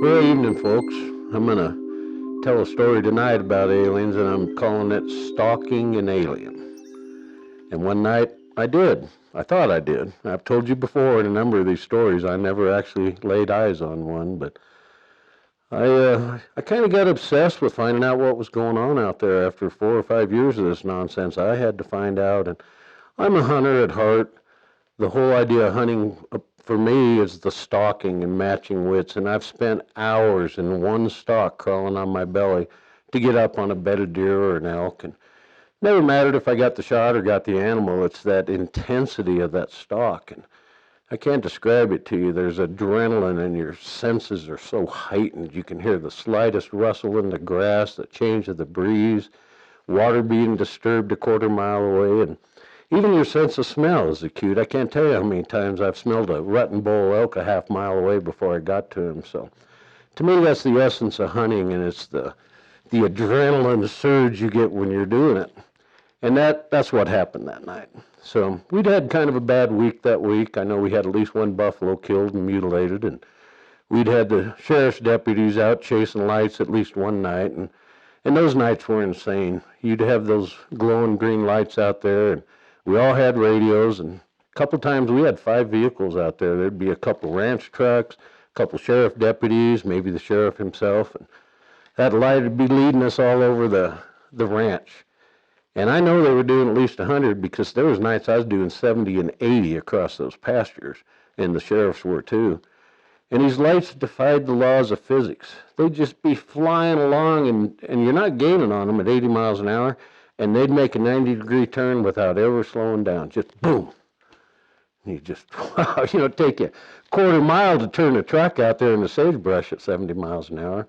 Well, evening, folks. I'm going to tell a story tonight about aliens, and I'm calling it Stalking an Alien. And one night, I did. I thought I did. I've told you before in a number of these stories, I never actually laid eyes on one, but I kind of got obsessed with finding out what was going on out there after 4 or 5 years of this nonsense. I had to find out, and I'm a hunter at heart. The whole idea of hunting for me is the stalking and matching wits, and I've spent hours in one stalk crawling on my belly to get up on a bedded deer or an elk, and never mattered if I got the shot or got the animal. It's that intensity of that stalk, and I can't describe it to you. There's adrenaline, and your senses are so heightened. You can hear the slightest rustle in the grass, the change of the breeze, water being disturbed a quarter mile away, and even your sense of smell is acute. I can't tell you how many times I've smelled a rutting bull elk a half mile away before I got to him. So to me, that's the essence of hunting, and it's the adrenaline surge you get when you're doing it. And that's what happened that night. So we'd had kind of a bad week that week. I know we had at least one buffalo killed and mutilated, and we'd had the sheriff's deputies out chasing lights at least one night, and those nights were insane. You'd have those glowing green lights out there, and we all had radios, and a couple times we had 5 vehicles out there. There'd be a couple ranch trucks, a couple sheriff deputies, maybe the sheriff himself, and that light would be leading us all over the ranch. And I know they were doing at least 100 because there was nights I was doing 70 and 80 across those pastures, and the sheriffs were too. And these lights defied the laws of physics. They'd just be flying along, and you're not gaining on them at 80 miles an hour, and they'd make a 90-degree turn without ever slowing down. Just boom. And you just, wow, take you a quarter mile to turn a truck out there in the sagebrush at 70 miles an hour.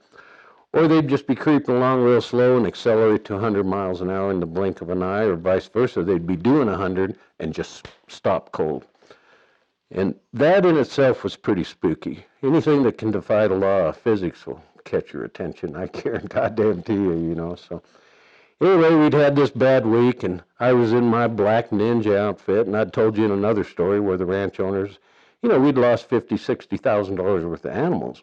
Or they'd just be creeping along real slow and accelerate to 100 miles an hour in the blink of an eye, or vice versa. They'd be doing 100 and just stop cold. And that in itself was pretty spooky. Anything that can defy the law of physics will catch your attention. I guarantee you, So anyway, we'd had this bad week, and I was in my black ninja outfit, and I'd told you in another story where the ranch owners, we'd lost $50,000, $60,000 worth of animals.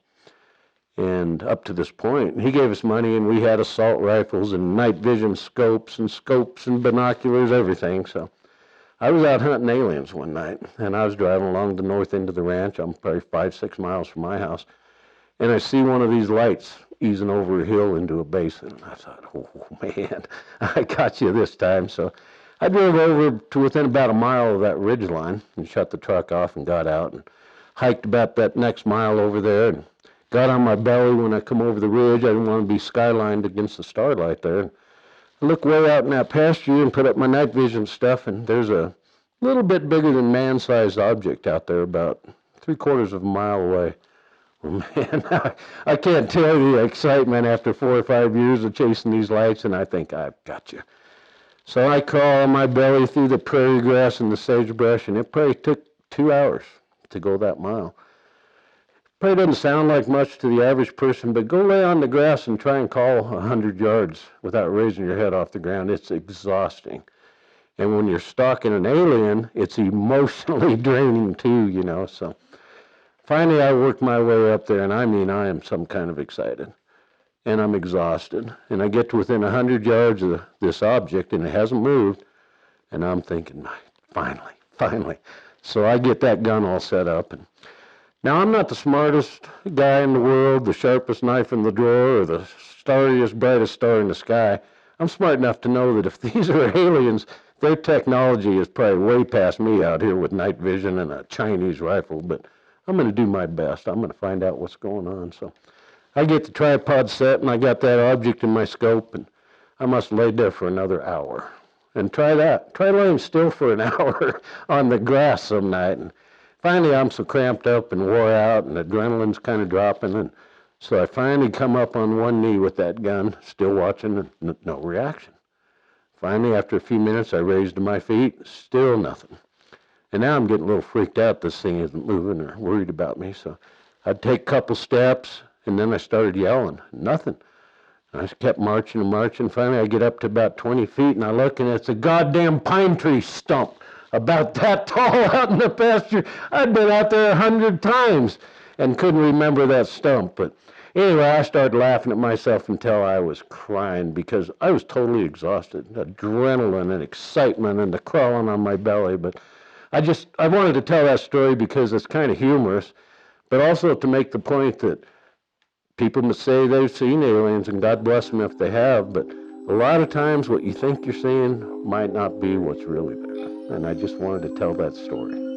And up to this point, he gave us money, and we had assault rifles and night vision scopes and binoculars, everything. So I was out hunting aliens one night, and I was driving along the north end of the ranch. I'm probably 5-6 miles from my house, and I see one of these lights easing over a hill into a basin. And I thought, oh, man, I got you this time. So I drove over to within about a mile of that ridge line and shut the truck off and got out and hiked about that next mile over there and got on my belly when I come over the ridge. I didn't want to be skylined against the starlight there. I looked way out in that pasture and put up my night vision stuff, and there's a little bit bigger than man-sized object out there about 3/4 of a mile away. Well, man, I can't tell you the excitement after 4 or 5 years of chasing these lights, and I think I've got you. So I crawl on my belly through the prairie grass and the sagebrush, and it probably took 2 hours to go that mile. Probably doesn't sound like much to the average person, but go lay on the grass and try and call 100 yards without raising your head off the ground. It's exhausting. And when you're stalking an alien, it's emotionally draining too, So finally I worked my way up there, and I mean I am some kind of excited. And I'm exhausted. And I get to within 100 yards of this object, and it hasn't moved. And I'm thinking, finally. So I get that gun all set up, and now, I'm not the smartest guy in the world, the sharpest knife in the drawer, or the starriest, brightest star in the sky. I'm smart enough to know that if these are aliens, their technology is probably way past me out here with night vision and a Chinese rifle, but I'm going to do my best. I'm going to find out what's going on. So I get the tripod set, and I got that object in my scope, and I must have laid there for another hour. And try that. Try laying still for an hour on the grass some night, and finally, I'm so cramped up and wore out, and adrenaline's kind of dropping, and so I finally come up on one knee with that gun, still watching, and no reaction. Finally, after a few minutes, I raised to my feet, still nothing. And now I'm getting a little freaked out this thing isn't moving or worried about me, so I'd take a couple steps, and then I started yelling, nothing. And I kept marching. Finally, I get up to about 20 feet, and I look, and it's a goddamn pine tree stump about that tall out in the pasture. I'd been out there 100 times and couldn't remember that stump. But anyway, I started laughing at myself until I was crying because I was totally exhausted. Adrenaline and excitement and the crawling on my belly. But I wanted to tell that story because it's kind of humorous, but also to make the point that people must say they've seen aliens, and God bless them if they have, but a lot of times what you think you're seeing might not be what's really there. And I just wanted to tell that story.